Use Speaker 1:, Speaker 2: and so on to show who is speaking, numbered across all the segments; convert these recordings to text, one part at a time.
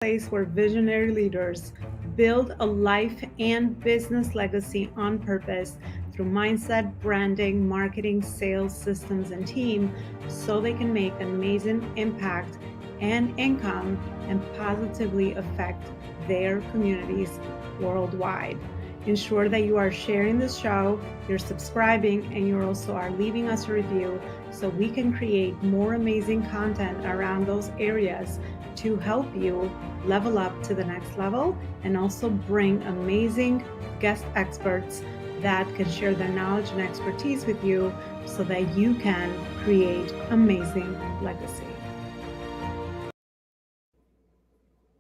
Speaker 1: place where visionary leaders build a life and business legacy on purpose through mindset, branding, marketing, sales, systems, and team so they can make an amazing impact and income and positively affect their communities worldwide. Ensure that you are sharing this show, you're subscribing, and you also are leaving us a review so we can create more amazing content around those areas to help you level up to the next level and also bring amazing guest experts that can share their knowledge and expertise with you so that you can create amazing legacy.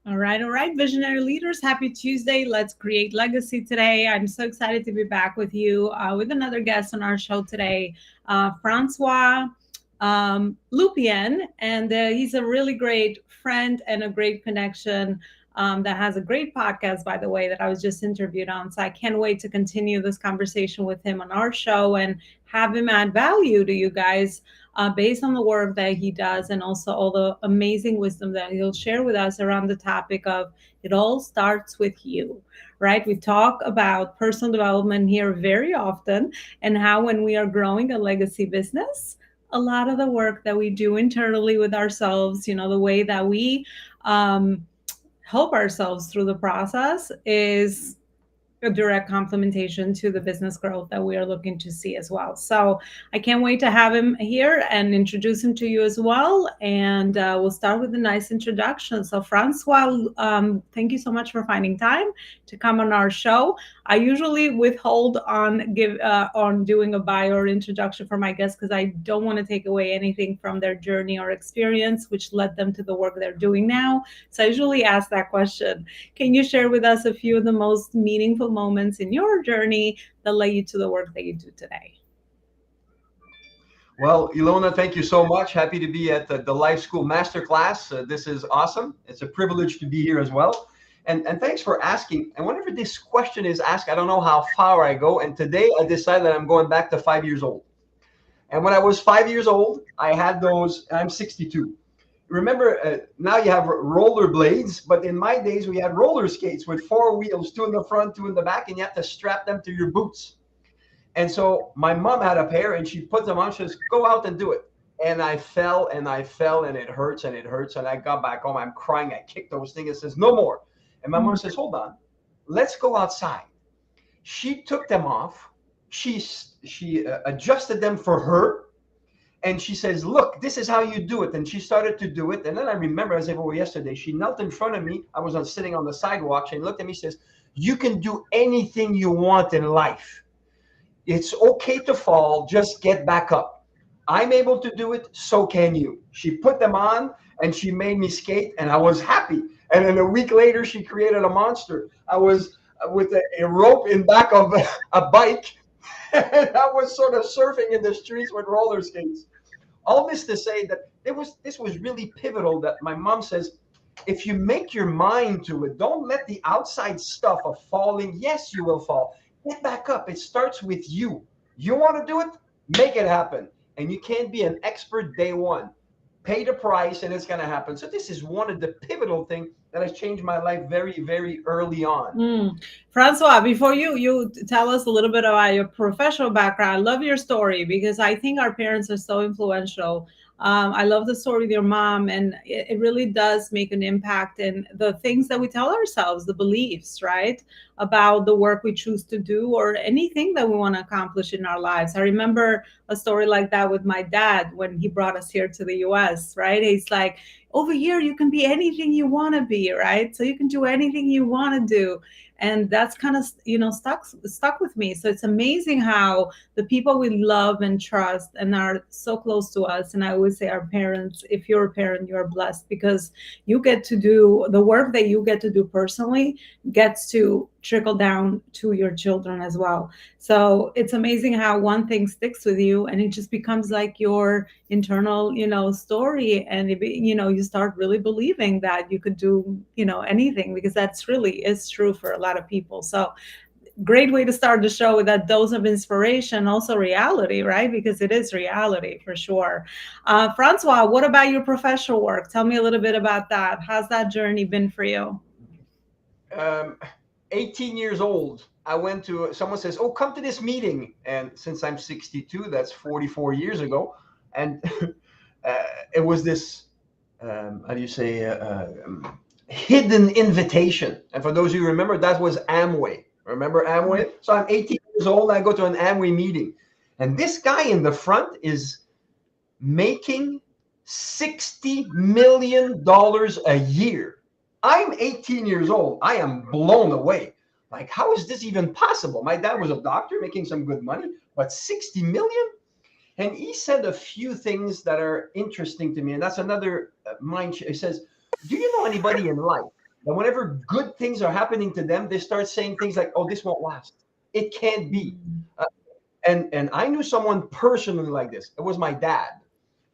Speaker 1: All right, visionary leaders, happy Tuesday. Let's create legacy today. I'm so excited to be back with you with another guest on our show today, Francois Lupien. And he's a really great friend and a great connection that has a great podcast, by the way, that I was just interviewed on. So I can't wait to continue this conversation with him on our show and have him add value to you guys based on the work that he does and also all the amazing wisdom that he'll share with us around the topic of it all starts with you, right? We talk about personal development here very often and how when we are growing a legacy business, a lot of the work that we do internally with ourselves, the way that we help ourselves through the process is a direct complementation to the business growth that we are looking to see as well. So I can't wait to have him here and introduce him to you as well. And we'll start with a nice introduction. So Francois, thank you so much for finding time to come on our show. I usually withhold on doing a bio or introduction for my guests because I don't want to take away anything from their journey or experience, which led them to the work they're doing now. So I usually ask that question. Can you share with us a few of the most meaningful moments in your journey that led you to the work that you do today?
Speaker 2: Well, Elona, thank you so much. Happy to be at the Life School Masterclass. This is awesome. It's a privilege to be here as well. And thanks for asking. And whenever this question is asked, I don't know how far I go. And today I decided that I'm going back to 5 years old. And when I was 5 years old, I had those, I'm 62. Remember, now you have roller blades, but in my days, we had roller skates with four wheels, two in the front, two in the back, and you have to strap them to your boots. And so my mom had a pair and she put them on. She says, go out and do it. And I fell and I fell and it hurts and it hurts. And I got back home. I'm crying. I kicked those things and says, no more. And my mom says, hold on, let's go outside. She took them off. She adjusted them for her. And she says, look, this is how you do it. And she started to do it. And then I remember as if it were yesterday, she knelt in front of me. I was sitting on the sidewalk. She looked at me, says, you can do anything you want in life. It's okay to fall, just get back up. I'm able to do it, so can you. She put them on and she made me skate and I was happy. And then a week later, she created a monster. I was with a rope in back of a bike and I was sort of surfing in the streets with roller skates. All this to say that this was really pivotal that my mom says, if you make your mind to it, don't let the outside stuff of falling. Yes, you will fall. Get back up. It starts with you. You want to do it? Make it happen. And you can't be an expert day one. Pay the price and it's going to happen. So this is one of the pivotal things that has changed my life very, very early on.
Speaker 1: Francois, before you tell us a little bit about your professional background, I love your story because I think our parents are so influential. I love the story with your mom, and it really does make an impact in the things that we tell ourselves, the beliefs, right, about the work we choose to do or anything that we want to accomplish in our lives. I remember a story like that with my dad when he brought us here to the US, right? He's like, over here, you can be anything you want to be, right? So you can do anything you want to do. And that's kind of stuck with me. So it's amazing how the people we love and trust and are so close to us, and I always say our parents, if you're a parent, you're blessed because you get to do the work that you get to do personally gets to trickle down to your children as well. So it's amazing how one thing sticks with you and it just becomes like your internal story, and you start really believing that you could do anything, because that's really is true for a lot of people. So great way to start the show with that dose of inspiration, also reality, right? Because it is reality for sure. Francois, what about your professional work? Tell me a little bit about that. How's that journey been for you?
Speaker 2: Um, 18 years old, I went to, someone says, "Oh, come to this meeting." And since I'm 62, that's 44 years ago. And uh, it was this, how do you say, hidden invitation. And for those of you who remember, that was Amway. Remember Amway? So I'm 18 years old. I go to an Amway meeting. And this guy in the front is making $60 million a year. I'm 18 years old. I am blown away. Like, how is this even possible? My dad was a doctor making some good money, but 60 million? And he said a few things that are interesting to me. And that's another mind. He says, "Do you know anybody in life that whenever good things are happening to them, they start saying things like, oh, this won't last. It can't be." Uh, and I knew someone personally like this. It was my dad.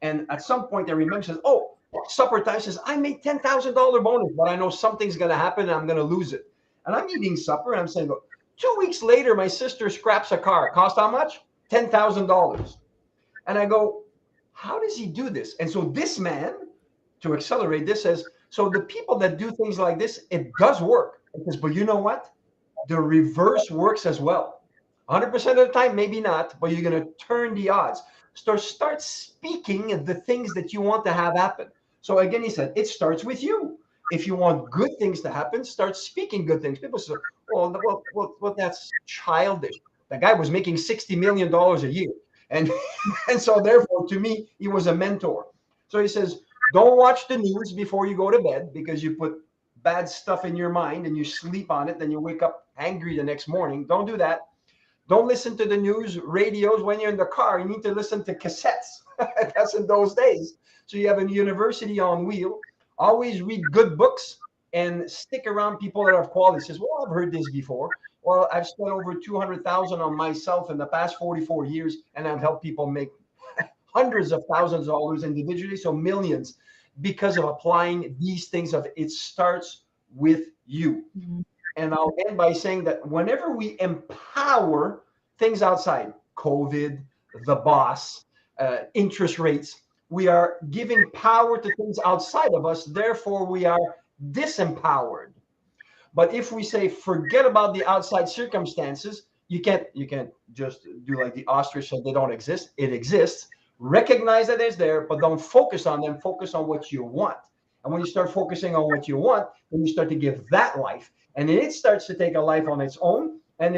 Speaker 2: And at some point, I remember says, "Oh, supper time." Says, "I made $10,000 bonus, but I know something's going to happen and I'm going to lose it." And I'm eating supper and I'm saying, 2 weeks later, my sister scraps a car. Cost how much? $10,000. And I go, how does he do this? And so this man, to accelerate this, says, so the people that do things like this, it does work. Because, but you know what? The reverse works as well. 100% of the time, maybe not, but you're going to turn the odds. Start speaking the things that you want to have happen. So again, he said, it starts with you. If you want good things to happen, start speaking good things. People say, well, that's childish. The guy was making $60 million a year. And, and so therefore, to me, he was a mentor. So he says, don't watch the news before you go to bed because you put bad stuff in your mind and you sleep on it, then you wake up angry the next morning. Don't do that. Don't listen to the news radios when you're in the car. You need to listen to cassettes. That's in those days. So you have a university on wheel. Always read good books and stick around people that have quality. Says, well, I've heard this before. Well, I've spent over 200,000 on myself in the past 44 years, and I've helped people make hundreds of thousands of dollars individually, so millions, because of applying these things. Of it starts with you. And I'll end by saying that whenever we empower things outside, COVID, the boss, interest rates, we are giving power to things outside of us. Therefore, we are disempowered. But if we say forget about the outside circumstances, you can't just do like the ostrich said they don't exist. It exists. Recognize that it's there, but don't focus on them. Focus on what you want. And when you start focusing on what you want, then you start to give that life. And then it starts to take a life on its own. And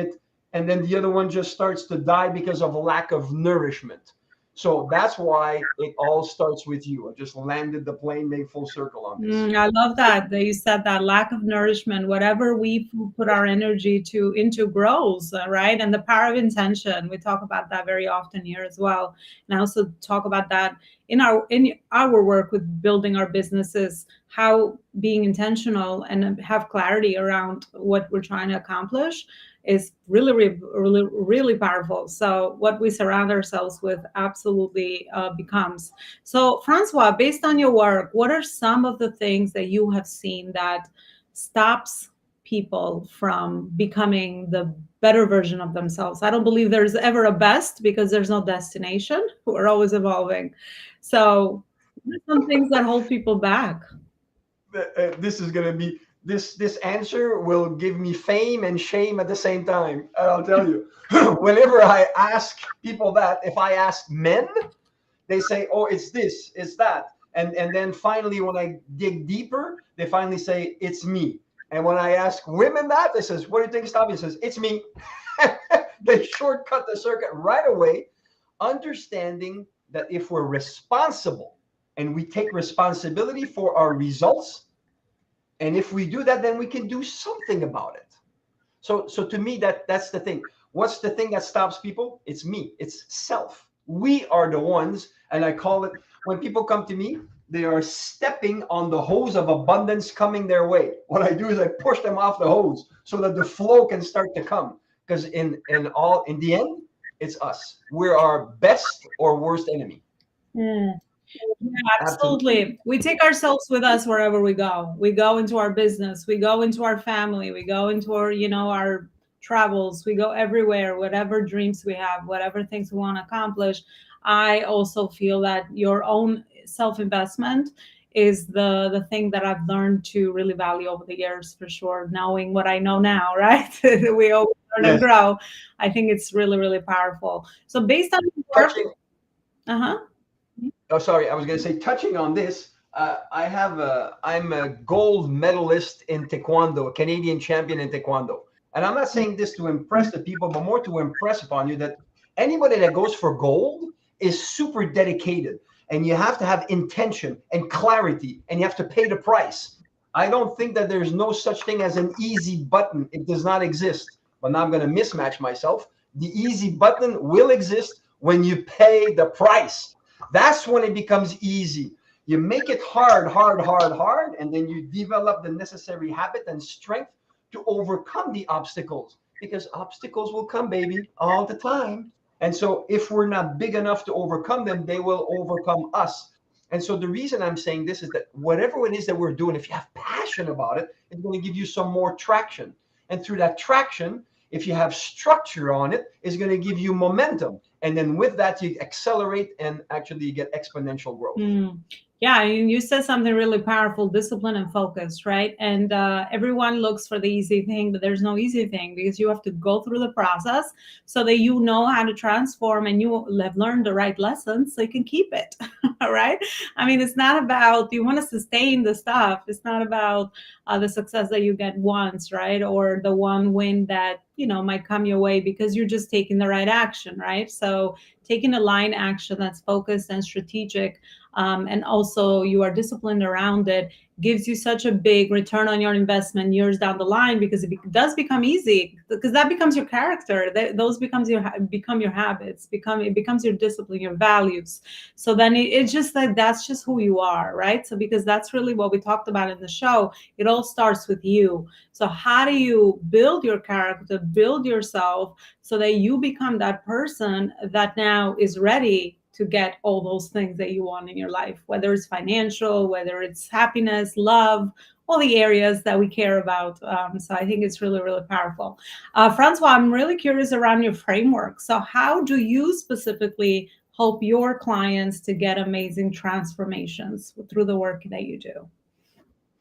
Speaker 2: then the other one just starts to die because of a lack of nourishment. So that's why it all starts with you. I just landed the plane, made full circle on this.
Speaker 1: I love that you said that lack of nourishment. Whatever we put our energy to into grows, right? And the power of intention. We talk about that very often here as well, and I also talk about that in our work with building our businesses. How being intentional and have clarity around what we're trying to accomplish is really, really, really powerful. So what we surround ourselves with absolutely becomes. So, Francois, based on your work, what are some of the things that you have seen that stops people from becoming the better version of themselves? I don't believe there's ever a best because there's no destination. We're always evolving. So, what are some things that hold people back?
Speaker 2: This is going to be this answer will give me fame and shame at the same time. And I'll tell you, whenever I ask people that, if I ask men, they say, "Oh, it's this, it's that," and then finally, when I dig deeper, they finally say, "It's me." And when I ask women that, they says, "What do you think, Stop?" He says, "It's me." They shortcut the circuit right away, understanding that if we're responsible and we take responsibility for our results, and if we do that, then we can do something about it. So to me, that's the thing. What's the thing that stops people? It's me. It's self. We are the ones, and I call it, when people come to me, they are stepping on the hose of abundance coming their way. What I do is I push them off the hose so that the flow can start to come. Because in the end, it's us. We're our best or worst enemy.
Speaker 1: Hmm. Yeah,
Speaker 2: Absolutely.
Speaker 1: absolutely. We take ourselves with us wherever we go. We go into our business, we go into our family, we go into our travels, we go everywhere, whatever dreams we have, whatever things we want to accomplish. I also feel that your own self investment is the thing that I've learned to really value over the years, for sure. Knowing what I know now, right? We always learn and
Speaker 2: Yes.
Speaker 1: grow. I think it's really, really powerful. So based on your work,
Speaker 2: Touching.
Speaker 1: uh-huh.
Speaker 2: Oh, sorry. I was going to say, touching on this. I'm a gold medalist in Taekwondo, a Canadian champion in Taekwondo. And I'm not saying this to impress the people, but more to impress upon you that anybody that goes for gold is super dedicated. And you have to have intention and clarity, and you have to pay the price. I don't think that there's no such thing as an easy button. It does not exist. But now I'm going to mismatch myself. The easy button will exist when you pay the price. That's when it becomes easy. You make it hard, hard, hard, hard, and then you develop the necessary habit and strength to overcome the obstacles, because obstacles will come, baby, all the time. And so if we're not big enough to overcome them, they will overcome us. And so the reason I'm saying this is that whatever it is that we're doing, if you have passion about it, it's going to give you some more traction. And through that traction, if you have structure on it, it's going to give you momentum. And then with that, you accelerate and actually get exponential growth.
Speaker 1: Mm. Yeah, and you said something really powerful: discipline and focus, right? And everyone looks for the easy thing, but there's no easy thing, because you have to go through the process so that you know how to transform and you have learned the right lessons so you can keep it. All right. I mean, it's not about you want to sustain the stuff, it's not about the success that you get once, right? Or the one win that, might come your way because you're just taking the right action, right? So, taking a line action that's focused and strategic, and also you are disciplined around it, gives you such a big return on your investment years down the line, because does become easy, because that becomes your character. Those become your habits, it becomes your discipline, your values. So then it's just like that's just who you are, right? So because that's really what we talked about in the show, it all starts with you. So how do you build your character, build yourself, so that you become that person that now is ready to get all those things that you want in your life, whether it's financial, whether it's happiness, love, all the areas that we care about. So I think it's really, really powerful. Francois, I'm really curious around your framework. So how do you specifically help your clients to get amazing transformations through the work that you do?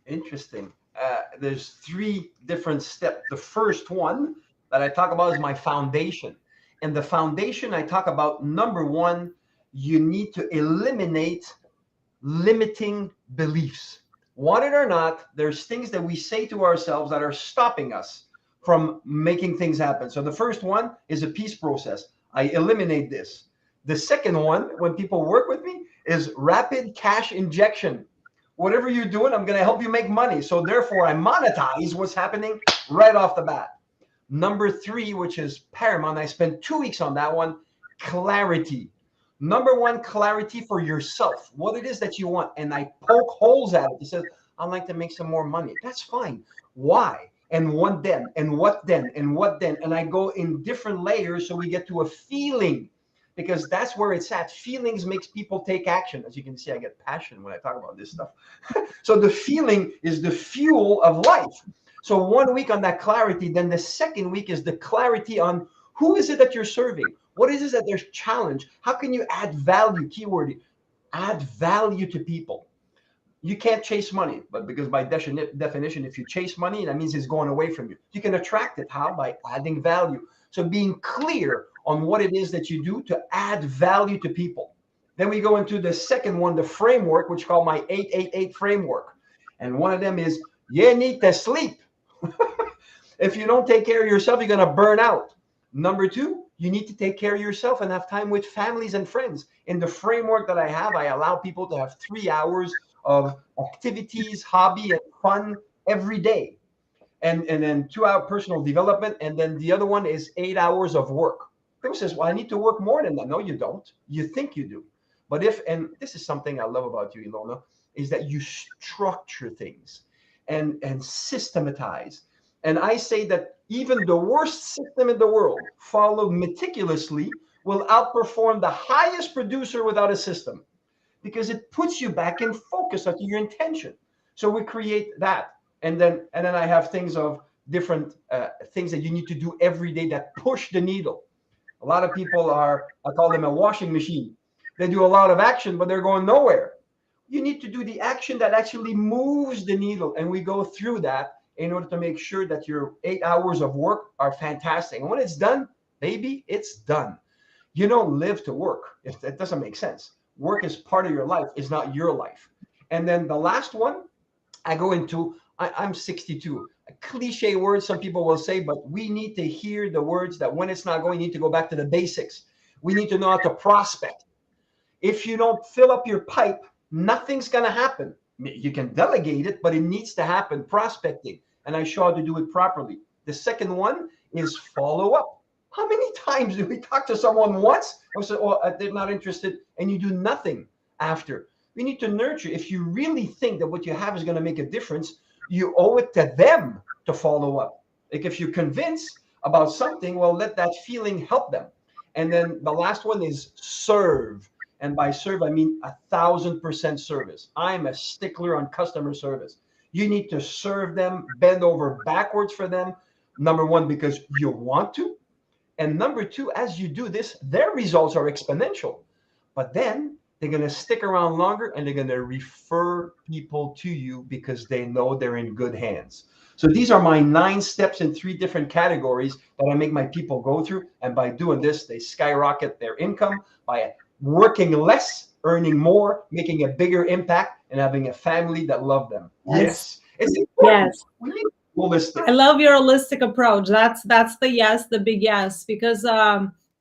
Speaker 2: Interesting. There's three different steps. The first one that I talk about is my foundation. And the foundation I talk about, number one, you need to eliminate limiting beliefs. Want it or not, there's things that we say to ourselves that are stopping us from making things happen. So the first one is a peace process. I eliminate this. The second one, when people work with me, is rapid cash injection. Whatever you're doing, I'm going to help you make money. So therefore, I monetize what's happening right off the bat. Number three, which is paramount, I spent 2 weeks on that one, clarity. Number one, clarity for yourself, what it is that you want. And I poke holes at it. He says, I'd like to make some more money. That's fine. Why? And what then? And what then? And what then? And I go in different layers so we get to a feeling, because that's where it's at. Feelings makes people take action. As you can see, I get passion when I talk about this stuff. So the feeling is the fuel of life. So 1 week on that clarity, then the second week is the clarity on who is it that you're serving? What is it that there's challenge? How can you add value? Keyword, add value to people. You can't chase money, but because by definition, if you chase money, that means it's going away from you. You can attract it. How? By adding value. So being clear on what it is that you do to add value to people. Then we go into the second one, the framework, which is called my 888 framework. And one of them is you need to sleep. If you don't take care of yourself, you're going to burn out. Number two, you need to take care of yourself and have time with families and friends. In the framework that I have, I allow people to have 3 hours of activities, hobby, and fun every day. And then 2 hour personal development. And then the other one is 8 hours of work. People says, well, I need to work more than that. No, you don't. You think you do. But and this is something I love about you, Elona, is that you structure things and systematize. And I say that even the worst system in the world, followed meticulously, will outperform the highest producer without a system, because it puts you back in focus on your intention. So we create that. And then I have things of different things that you need to do every day that push the needle. A lot of people are, I call them a washing machine. They do a lot of action, but they're going nowhere. You need to do the action that actually moves the needle. And we go through that in order to make sure that your 8 hours of work are fantastic. And when it's done, baby, it's done. You don't live to work. It doesn't make sense. Work is part of your life, it's not your life. And then the last one, I go into, I'm 62. A cliche word, some people will say, but we need to hear the words that when it's not going, you need to go back to the basics. We need to know how to prospect. If you don't fill up your pipe, nothing's going to happen. You can delegate it, but it needs to happen prospecting. And I show how to do it properly. The second one is follow up. How many times do we talk to someone once and say, oh, they're not interested, and you do nothing after? We need to nurture. If you really think that what you have is going to make a difference, you owe it to them to follow up. Like if you're convinced about something, well, let that feeling help them. And then the last one is serve. And by serve, I mean 1,000% service. I'm a stickler on customer service. You need to serve them, bend over backwards for them. Number one, because you want to. And number two, as you do this, their results are exponential. But then they're going to stick around longer and they're going to refer people to you because they know they're in good hands. So these are my 9 steps in 3 different categories that I make my people go through. And by doing this, they skyrocket their income by working less, earning more, making a bigger impact, and having a family that love them.
Speaker 1: Yes.
Speaker 2: Yes, it's important.
Speaker 1: Yes.
Speaker 2: We need holistic.
Speaker 1: I love your holistic approach. That's the yes, the big yes, because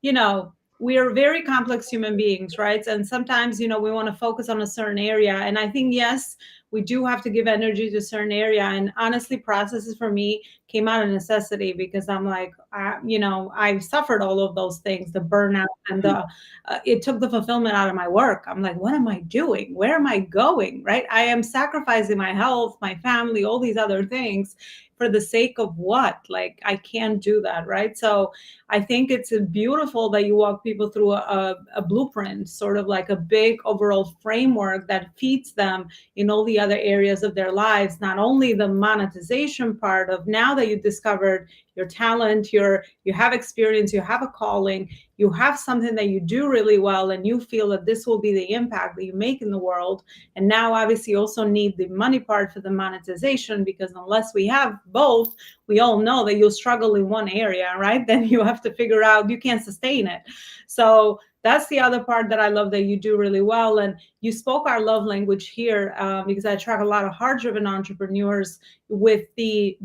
Speaker 1: you know, we are very complex human beings, right? And sometimes, we want to focus on a certain area. And I think yes, we do have to give energy to a certain area. And honestly, processes for me came out of necessity because I'm like, I suffered all of those things, the burnout and the it took the fulfillment out of my work. I'm like, what am I doing? Where am I going? Right? I am sacrificing my health, my family, all these other things for the sake of what? Like, I can't do that, right? So I think it's beautiful that you walk people through a blueprint, sort of like a big overall framework that feeds them in all the other areas of their lives. Not only the monetization part of now that you discovered your talent, you have experience, you have a calling, you have something that you do really well, and you feel that this will be the impact that you make in the world. And now obviously you also need the money part for the monetization, because unless we have both, we all know that you'll struggle in one area, right? Then you have to figure out, you can't sustain it. So that's the other part that I love that you do really well. And you spoke our love language here, because I track a lot of heart-driven entrepreneurs with the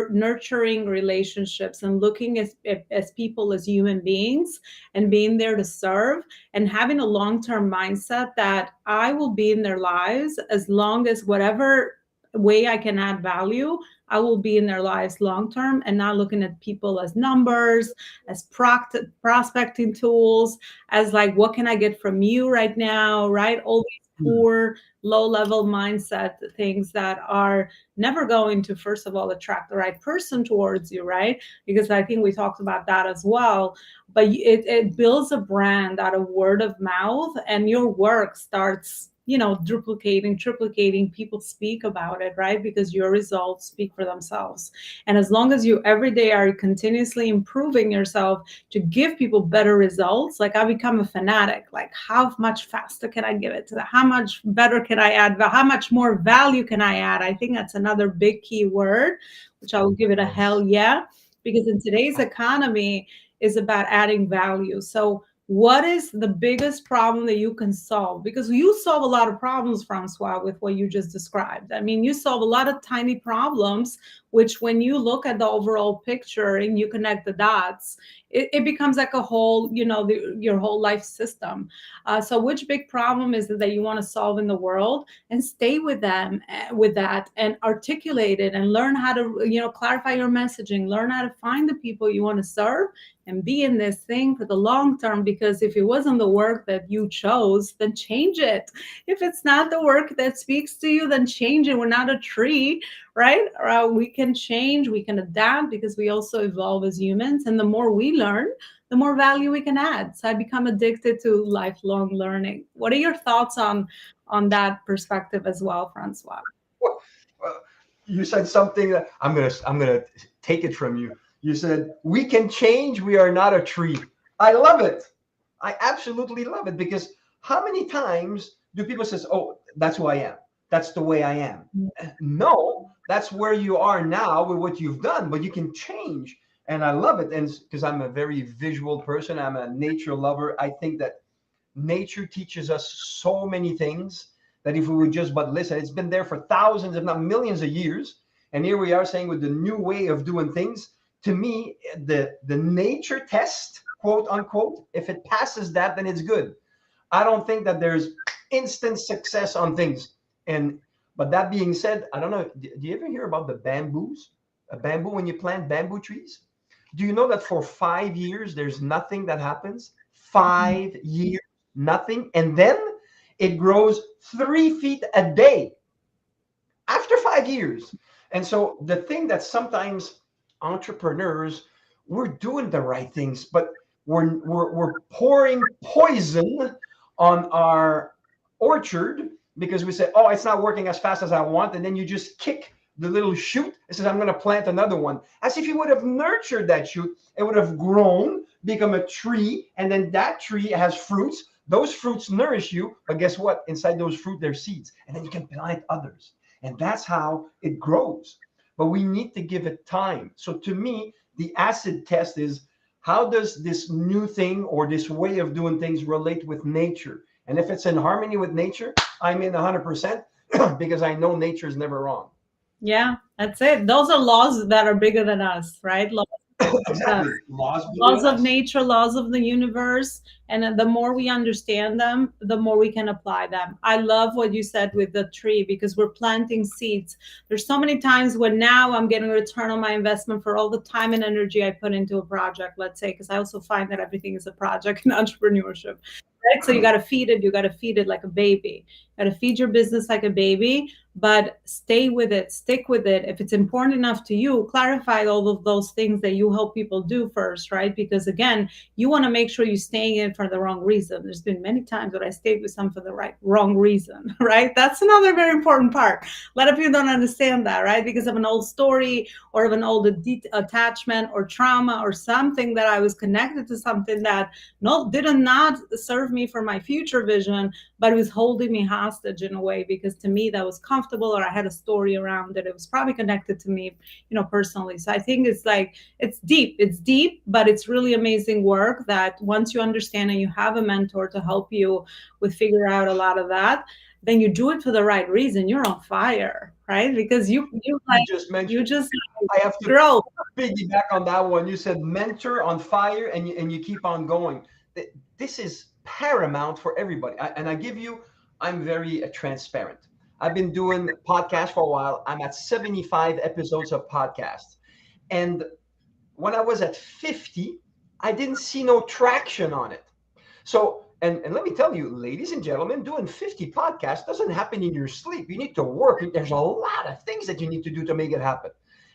Speaker 1: nurturing relationships and looking as people, as human beings, and being there to serve, and having a long-term mindset that I will be in their lives as long as whatever way I can add value, I will be in their lives long term, and not looking at people as numbers, as prospecting tools, as like, what can I get from you right now, right? All these poor, low level mindset things that are never going to, first of all, attract the right person towards you, right? Because I think we talked about that as well. But it builds a brand out of word of mouth, and your work starts duplicating, triplicating. People speak about it, right? Because your results speak for themselves. And as long as you every day are continuously improving yourself to give people better results, like I become a fanatic, like how much faster can I give it to them? How much better can I add? How much more value can I add? I think that's another big key word, which I will give it a hell yeah, because in today's economy is about adding value. So what is the biggest problem that you can solve? Because you solve a lot of problems, Francois, with what you just described. I mean, you solve a lot of tiny problems, which when you look at the overall picture and you connect the dots, it becomes like a whole, your whole life system. So which big problem is it that you want to solve in the world, and stay with them, with that, and articulate it, and learn how to, clarify your messaging, learn how to find the people you want to serve, and be in this thing for the long term. Because if it wasn't the work that you chose, then change it. If it's not the work that speaks to you, then change it. We're not a tree, right? We can change, we can adapt, because we also evolve as humans. And the more we learn, the more value we can add. So I become addicted to lifelong learning. What are your thoughts on that perspective as well, Francois?
Speaker 2: Well, you said something that I'm gonna take it from you. You said we can change. We are not a tree. I love it. I absolutely love it because how many times do people says, "Oh, that's who I am. That's the way I am." No, that's where you are now with what you've done, but you can change. And I love it. And because I'm a very visual person, I'm a nature lover. I think that nature teaches us so many things that if we would just but listen, it's been there for thousands, if not millions of years. And here we are saying with the new way of doing things, to me, the nature test, quote unquote, if it passes that, then it's good. I don't think that there's instant success on things. And but that being said, I don't know. Do you ever hear about the bamboos? A bamboo when you plant bamboo trees? Do you know that for 5 years there's nothing that happens? 5 years, nothing, and then it grows 3 feet a day after 5 years. And so the thing that sometimes entrepreneurs, we're doing the right things, but we're pouring poison on our orchard because we say, oh, it's not working as fast as I want. And then you just kick the little shoot and says, I'm going to plant another one. As if you would have nurtured that shoot, it would have grown, become a tree, and then that tree has fruits. Those fruits nourish you, but guess what? Inside those fruit, there's seeds. And then you can plant others. And that's how it grows. But we need to give it time. So to me, the acid test is how does this new thing or this way of doing things relate with nature? And if it's in harmony with nature, I'm in 100% because I know nature is never wrong.
Speaker 1: Yeah, that's it. Those are laws that are bigger than us, right? Uh,
Speaker 2: Exactly. Laws bigger
Speaker 1: laws
Speaker 2: than
Speaker 1: of
Speaker 2: us.
Speaker 1: nature, laws of the universe, and then the more we understand them, the more we can apply them. I love what you said with the tree because we're planting seeds. There's so many times when now I'm getting a return on my investment for all the time and energy I put into a project, let's say, because I also find that everything is a project in entrepreneurship. Right? So you got to feed it. You got to feed it like a baby. You got to feed your business like a baby, but stay with it, stick with it. If it's important enough to you, clarify all of those things that you help people do first, right? Because again, you want to make sure you're staying in for the wrong reason. There's been many times that I stayed with some for the wrong reason, right? That's another very important part. A lot of people don't understand that, right? Because of an old story or of an old attachment or trauma or something that I was connected to something that no did not serve me for my future vision, but it was holding me hostage in a way because to me that was comfortable or I had a story around it. It was probably connected to me, personally. So I think it's like it's deep, but it's really amazing work that once you understand and you have a mentor to help you with figure out a lot of that, then you do it for the right reason. You're on fire, right? Because
Speaker 2: You just
Speaker 1: you
Speaker 2: mentioned,
Speaker 1: just
Speaker 2: I have to
Speaker 1: grow.
Speaker 2: piggyback on that one. You said mentor on fire and you keep on going. This is paramount for everybody. And I give you, I'm very transparent. I've been doing podcasts for a while. I'm at 75 episodes of podcasts. And when I was at 50, I didn't see no traction on it. So, and let me tell you, ladies and gentlemen, doing 50 podcasts doesn't happen in your sleep. You need to work. There's a lot of things that you need to do to make it happen.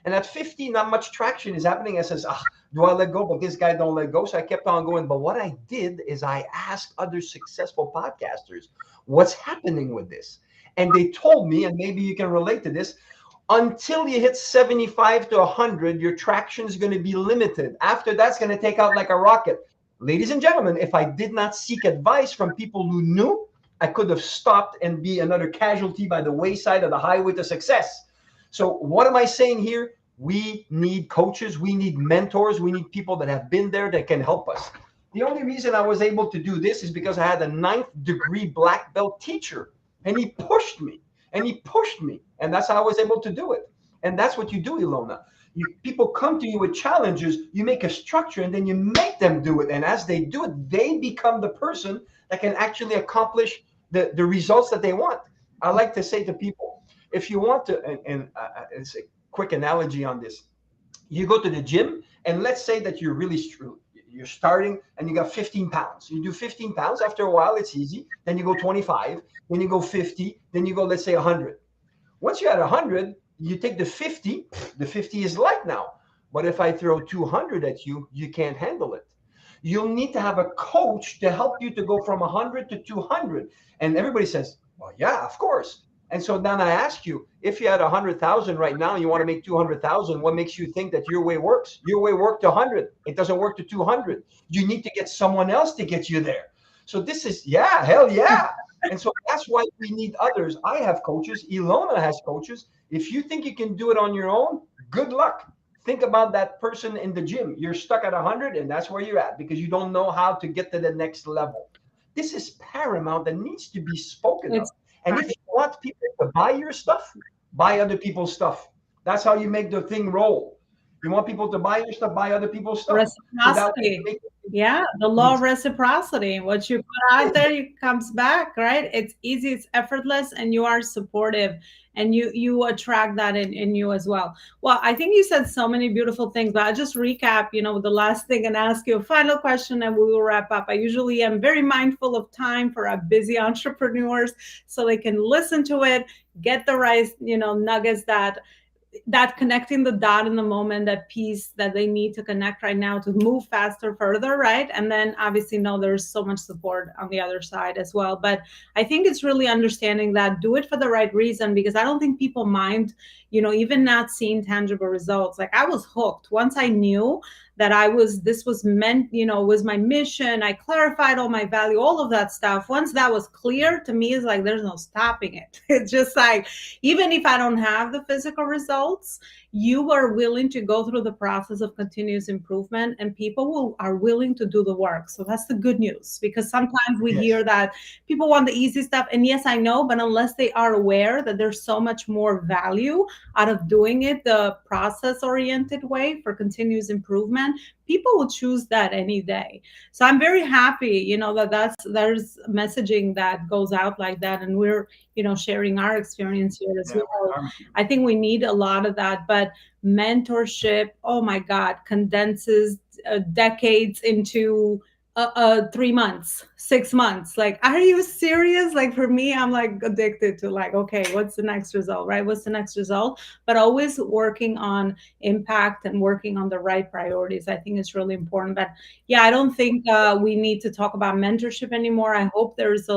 Speaker 2: And at 50, not much traction is happening. I says, do I let go? But this guy don't let go. So I kept on going. But what I did is I asked other successful podcasters, what's happening with this? And they told me, and maybe you can relate to this, until you hit 75 to 100, your traction is going to be limited. After that's going to take out like a rocket. Ladies and gentlemen, if I did not seek advice from people who knew, I could have stopped and be another casualty by the wayside of the highway to success. So, what am I saying here? We need coaches, we need mentors, we need people that have been there that can help us. The only reason I was able to do this is because I had a ninth degree black belt teacher, and he pushed me and he pushed me, and that's how I was able to do it. And that's what you do, Ilona. People come to you with challenges, you make a structure, and then you make them do it. And as they do it, they become the person that can actually accomplish the results that they want. I like to say to people, if you want to, and it's a quick analogy on this. You go to the gym, and let's say that you're starting and you got 15 pounds. You do 15 pounds. After a while, it's easy. Then you go 25, then you go 50, then you go, let's say, 100. Once you're at 100, you take the 50 is light now. But if I throw 200 at you, you can't handle it. You'll need to have a coach to help you to go from 100 to 200. And everybody says, well, yeah, of course. And so then I ask you, if you had 100,000 right now, and you want to make 200,000, what makes you think that your way works? Your way worked to 100. It doesn't work to 200. You need to get someone else to get you there. So this is, yeah, hell yeah. And so that's why we need others. I have coaches. Elona has coaches. If you think you can do it on your own, good luck. Think about that person in the gym. You're stuck at 100, and that's where you're at because you don't know how to get to the next level. This is paramount that needs to be spoken of.
Speaker 1: It's
Speaker 2: And if you want people to buy your stuff, buy other people's stuff. That's how you make the thing roll. You want people to buy your stuff, buy other people's stuff. So that way you
Speaker 1: reciprocity.
Speaker 2: make
Speaker 1: Yeah, the law
Speaker 2: it
Speaker 1: of reciprocity. What you put out there, it comes back, right? It's easy, it's effortless, and you are supportive, and you attract that in you as well. Well, I think you said so many beautiful things, but I'll just recap, the last thing and ask you a final question, and we will wrap up. I usually am very mindful of time for our busy entrepreneurs, so they can listen to it, get the right, nuggets that connecting the dot in the moment, that piece that they need to connect right now to move faster, further, right? And then obviously know there's so much support on the other side as well. But I think it's really understanding that do it for the right reason, because I don't think people mind, even not seeing tangible results. Like I was hooked once I knew that this was meant, was my mission. I clarified all my value, all of that stuff. Once that was clear to me, it's like there's no stopping it. It's just like, even if I don't have the physical results, you are willing to go through the process of continuous improvement, and people are willing to do the work. So that's the good news, because sometimes we hear
Speaker 2: yes,
Speaker 1: that people want the easy stuff. And yes, I know, but unless they are aware that there's so much more value out of doing it the process oriented way for continuous improvement, people will choose that any day. So I'm very happy, there's messaging that goes out like that, and we're sharing our experience here as
Speaker 2: yeah,
Speaker 1: well.
Speaker 2: we're
Speaker 1: I think we need a lot of that, but mentorship, oh my God, condenses decades into 3 months, 6 months. Like, are you serious? Like for me, I'm like addicted to like, okay, what's the next result, right? What's the next result? But always working on impact and working on the right priorities. I think it's really important. But yeah, I don't think we need to talk about mentorship anymore. I hope there's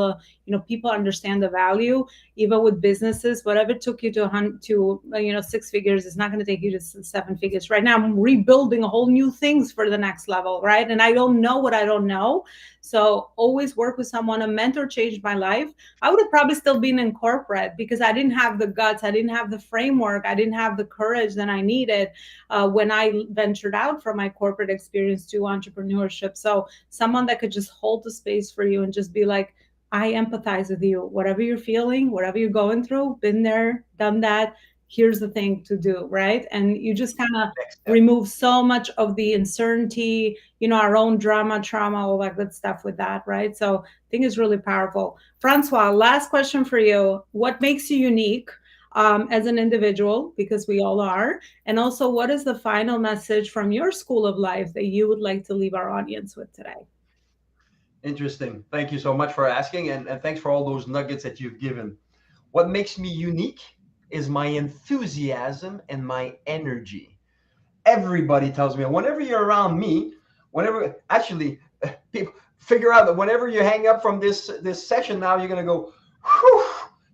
Speaker 1: people understand the value, even with businesses. Whatever took you to 6 figures is not going to take you to 7 figures. Right now I'm rebuilding a whole new things for the next level, right? And I don't know what I don't know. So always work with someone. A mentor changed my life. I would have probably still been in corporate because I didn't have the guts, I didn't have the framework, I didn't have the courage that I needed when I ventured out from my corporate experience to entrepreneurship. So someone that could just hold the space for you and just be like, I empathize with you. Whatever you're feeling, whatever you're going through, been there, done that. Here's the thing to do, right? And you just kind of
Speaker 2: next step.
Speaker 1: remove so much of the uncertainty, our own drama, trauma, all that good stuff with that, right? So I think it's really powerful. Francois, last question for you. What makes you unique as an individual? Because we all are. And also, what is the final message from your school of life that you would like to leave our audience with today?
Speaker 2: Interesting. Thank you so much for asking, and thanks for all those nuggets that you've given. What makes me unique is my enthusiasm and my energy. Everybody tells me whenever you're around me, whenever actually people figure out that whenever you hang up from this session now, you're gonna go, whew,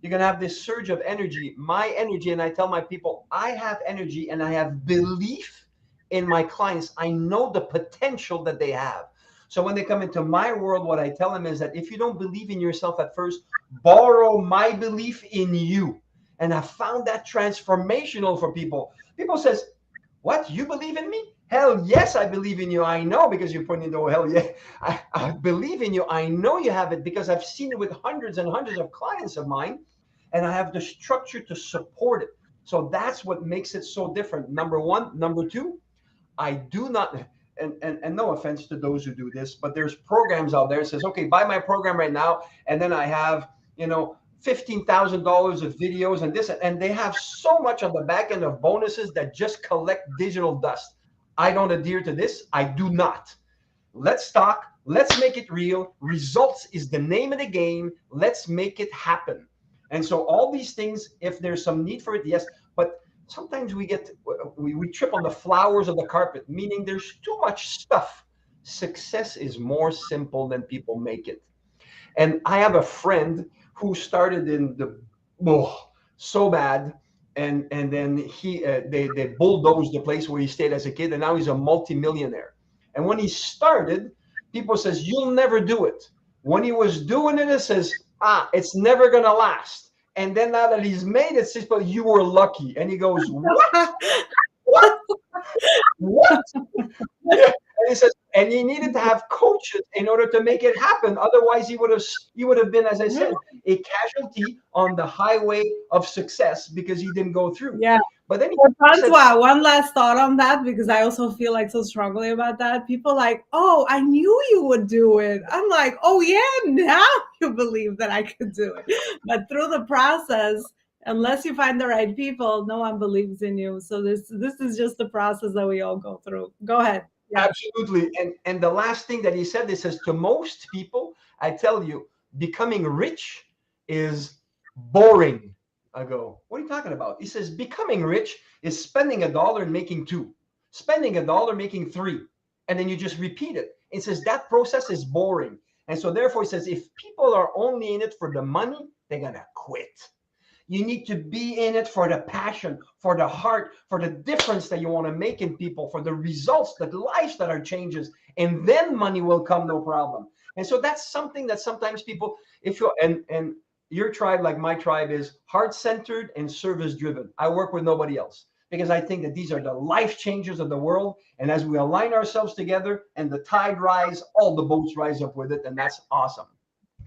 Speaker 2: you're gonna have this surge of energy, my energy. And I tell my people, I have energy and I have belief in my clients. I know the potential that they have. So when they come into my world, what I tell them is that if you don't believe in yourself at first, borrow my belief in you. And I found that transformational for people. People says, what? You believe in me? Hell yes, I believe in you. I know because you're putting the oh, hell yeah. I believe in you. I know you have it because I've seen it with hundreds and hundreds of clients of mine, and I have the structure to support it. So that's what makes it so different. Number one. Number two, I do not, and no offense to those who do this, but there's programs out there that says, okay, buy my program right now, and then I have, $15,000 of videos and this, and they have so much on the back end of bonuses that just collect digital dust. I don't adhere to this. I do not. Let's talk. Let's make it real. Results is the name of the game. Let's make it happen. And so all these things, if there's some need for it, yes. But sometimes we trip on the flowers of the carpet, meaning there's too much stuff. Success is more simple than people make it. And I have a friend who started in the so bad. And then they bulldozed the place where he stayed as a kid, and now he's a multimillionaire. And when he started, people says you'll never do it. When he was doing it, it says it's never gonna last. And then now that he's made it, says but you were lucky. And he goes what what yeah. And he says, and he needed to have coaches in order to make it happen. Otherwise, he would have been, as I said, a casualty on the highway of success because he didn't go through.
Speaker 1: Yeah.
Speaker 2: But then he
Speaker 1: Well,
Speaker 2: said,
Speaker 1: Francois, one last thought on that because I also feel like so strongly about that. People like, oh, I knew you would do it. I'm like, oh yeah, now you believe that I could do it. But through the process, unless you find the right people, no one believes in you. So this is just the process that we all go through. Go ahead. Yeah.
Speaker 2: absolutely. And the last thing that he said, he says, to most people, I tell you, becoming rich is boring. I go, what are you talking about? He says, becoming rich is spending $1 and making two, spending $1 making three, and then you just repeat it. It says that process is boring. And so therefore he says, if people are only in it for the money, they're gonna quit. You need to be in it for the passion, for the heart, for the difference that you want to make in people, for the results, the lives that are changes, and then money will come, no problem. And so that's something that sometimes people, if you and your tribe, like my tribe, is heart centered and service driven. I work with nobody else because I think that these are the life changers of the world. And as we align ourselves together and the tide rise, all the boats rise up with it, and that's awesome.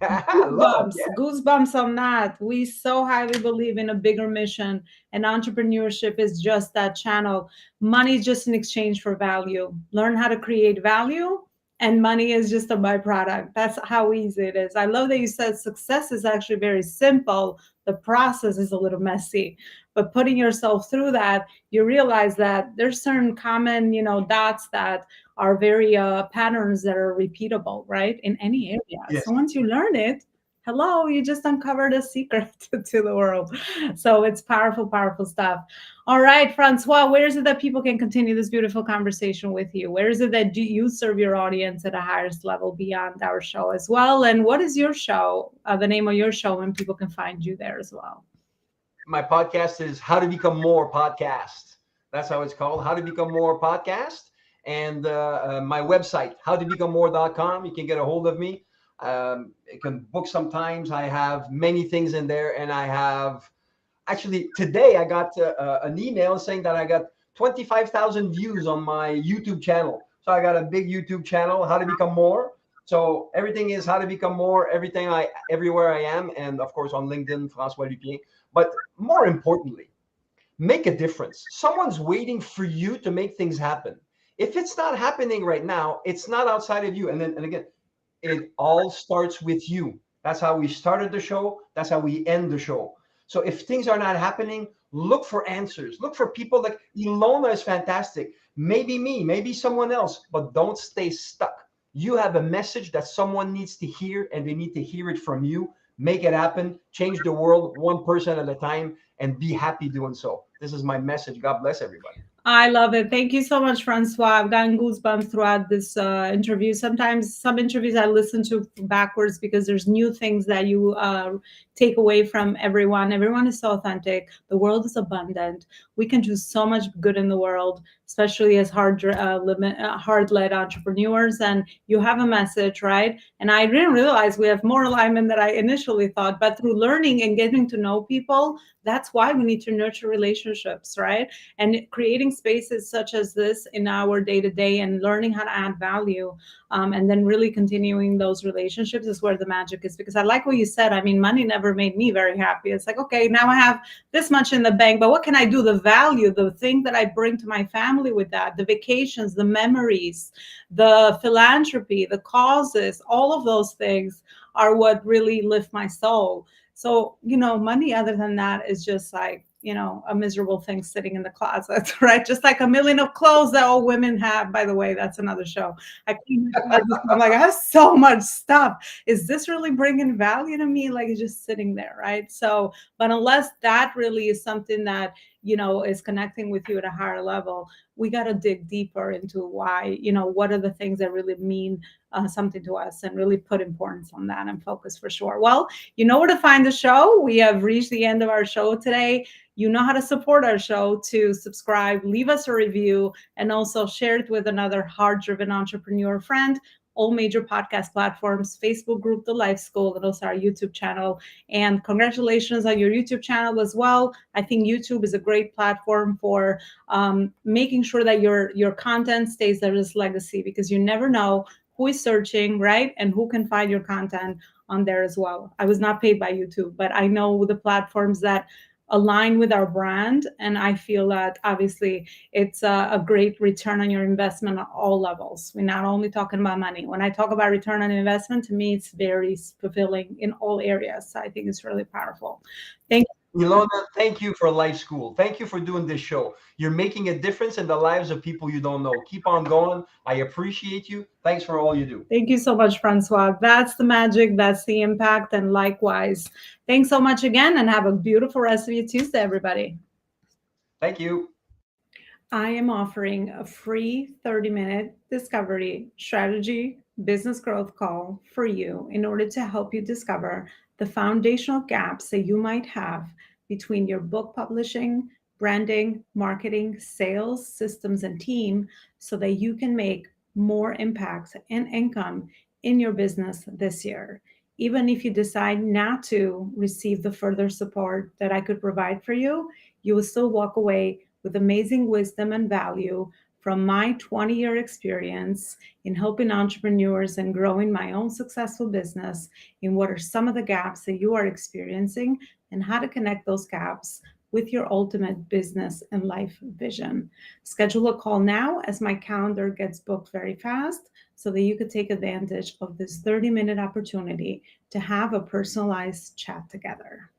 Speaker 2: Love,
Speaker 1: Goosebumps, goosebumps on that. We so highly believe in a bigger mission, and entrepreneurship is just that channel. Money is just an exchange for value. Learn how to create value, and money is just a byproduct. That's how easy it is. I love that you said success is actually very simple. The process is a little messy, but putting yourself through that, you realize that there's certain common, dots that are very patterns that are repeatable, right? In any area.
Speaker 2: yes.
Speaker 1: So once you learn it, hello, you just uncovered a secret to the world. So it's powerful, powerful stuff. All right, Francois, where is it that people can continue this beautiful conversation with you? Where is it that you serve your audience at a highest level beyond our show as well? And what is your show, the name of your show, and people can find you there as well?
Speaker 2: My podcast is How to Become More Podcast. That's how it's called, How to Become More Podcast. And my website, howtobecomemore.com. You can get a hold of me. You can book sometimes. I have many things in there. And I have, actually, today I got an email saying that I got 25,000 views on my YouTube channel. So I got a big YouTube channel, How to Become More. So everything is How to Become More, everywhere I am. And of course on LinkedIn, François Lupien. But more importantly, make a difference. Someone's waiting for you to make things happen. If it's not happening right now, it's not outside of you. And again, it all starts with you. That's how we started the show. That's how we end the show. So if things are not happening, look for answers. Look for people like Elona is fantastic. Maybe me, maybe someone else, but don't stay stuck. You have a message that someone needs to hear, and they need to hear it from you. Make it happen. Change the world one person at a time, and be happy doing so. This is my message. God bless everybody.
Speaker 1: I love it. Thank you so much, Francois. I've gotten goosebumps throughout this interview. Sometimes some interviews I listen to backwards because there's new things that you take away from everyone. Everyone is so authentic. The world is abundant. We can do so much good in the world, especially as hard-led entrepreneurs. And you have a message, right? And I didn't realize we have more alignment than I initially thought. But through learning and getting to know people, that's why we need to nurture relationships, right? And creating spaces such as this in our day-to-day and learning how to add value, and then really continuing those relationships is where the magic is. Because I like what you said. I mean, money never made me very happy. It's like, okay, now I have this much in the bank, but what can I do? The value, the thing that I bring to my family with that, the vacations, the memories, the philanthropy, the causes, all of those things are what really lift my soul. So, money other than that is just like, a miserable thing sitting in the closet, right? Just like a million of clothes that all women have. By the way, that's another show. I'm like, I have so much stuff. Is this really bringing value to me? Like it's just sitting there, right? So, but unless that really is something that is connecting with you at a higher level, we got to dig deeper into why, what are the things that really mean something to us, and really put importance on that and focus for sure. Well, you know where to find the show. We have reached the end of our show today. You know how to support our show: to subscribe, leave us a review, and also share it with another heart-driven entrepreneur friend. All major podcast platforms, Facebook group, The Life School, and also our YouTube channel. And congratulations on your YouTube channel as well. I think YouTube is a great platform for making sure that your content stays there as legacy, because you never know who is searching, right? And who can find your content on there as well. I was not paid by YouTube, but I know the platforms that align with our brand. And I feel that obviously it's a great return on your investment on all levels. We're not only talking about money. When I talk about return on investment, to me, it's very fulfilling in all areas. So I think it's really powerful. Thank
Speaker 2: Ilona, thank you for Life School. Thank you for doing this show. You're making a difference in the lives of people you don't know. Keep on going. I appreciate you. Thanks for all you do.
Speaker 1: Thank you so much, Francois. That's the magic, that's the impact, and likewise. Thanks so much again, and have a beautiful rest of your Tuesday, everybody.
Speaker 2: Thank you.
Speaker 1: I am offering a free 30-minute discovery strategy business growth call for you in order to help you discover the foundational gaps that you might have between your book publishing, branding, marketing, sales, systems, and team, so that you can make more impact and income in your business this year. Even if you decide not to receive the further support that I could provide for you, you will still walk away with amazing wisdom and value from my 20-year experience in helping entrepreneurs and growing my own successful business, in what are some of the gaps that you are experiencing, and how to connect those gaps with your ultimate business and life vision. Schedule a call now, as my calendar gets booked very fast, so that you could take advantage of this 30-minute opportunity to have a personalized chat together.